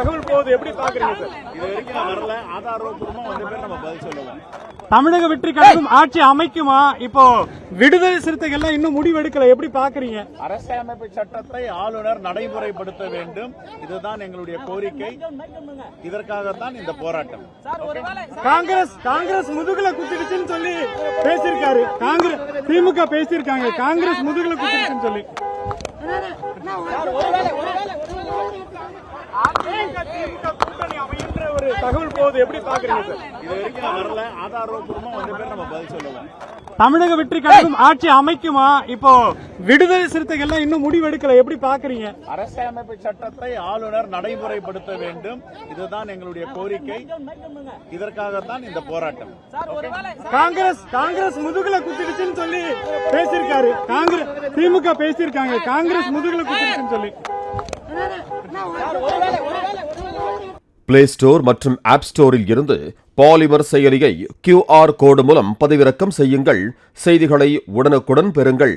தகவல் போகுது, எப்படி பாக்குறீங்க சார்? இது வரைக்கும் வரல, ஆதாரபூர்வமா வந்த பேர் நம்ம பதில் சொல்லுவோம். தமிழக வெற்றி கழகம் ஆட்சி அமைக்குமா? இப்போ விடுதலை சிறுத்தைகள் இன்னும் முடிவெடுக்கல, எப்படி பாக்குறீங்க? அரசியலமைப்பு சட்டத்தை ஆளுநர் நடைமுறைப்படுத்த வேண்டும், இதுதான் எங்களுடைய கோரிக்கை. இதற்காகத்தான் இந்த போராட்டம். காங்கிரஸ் முதுகுல குத்திடுச்சுன்னு சொல்லி பேசியிருக்காரு. திமுக பேசியிருக்காங்க, காங்கிரஸ் முதுகுல குத்திடுச்சுன்னு சொல்லி. கூட்டணி அமைகின்ற ஒரு தகவல் போகுது, எப்படி பாக்குறீங்க சார்? இது வரைக்கும் வரல, ஆதாரபூர்வமா வந்த பேர் நம்ம பதில் சொல்லுவோம். தமிழக வெற்றி கழகம் ஆட்சி அமைக்குமா? இப்போ விடுதலை சிறுத்தைகள் இன்னும் முடிவெடுக்கல, எப்படி பாக்குறீங்க? அரசியலமைப்பு சட்டத்தை ஆளுநர் நடைமுறைப்படுத்த வேண்டும், இதுதான் எங்களுடைய கோரிக்கை. இதற்காகத்தான் இந்த போராட்டம். காங்கிரஸ் முதுகுல குத்திடுச்சுன்னு சொல்லி பேசியிருக்காரு. திமுக பேசியிருக்காங்க, காங்கிரஸ் முதுகுல குத்திடுச்சுன்னு சொல்லி. பிளே ஸ்டோர் மற்றும் ஆப் ஸ்டோரில் இருந்து பாலிமர் செயலியை QR கோடு மூலம் பதிவிறக்கம் செய்யுங்கள். செய்திகளை உடனுக்குடன் பெறுங்கள்.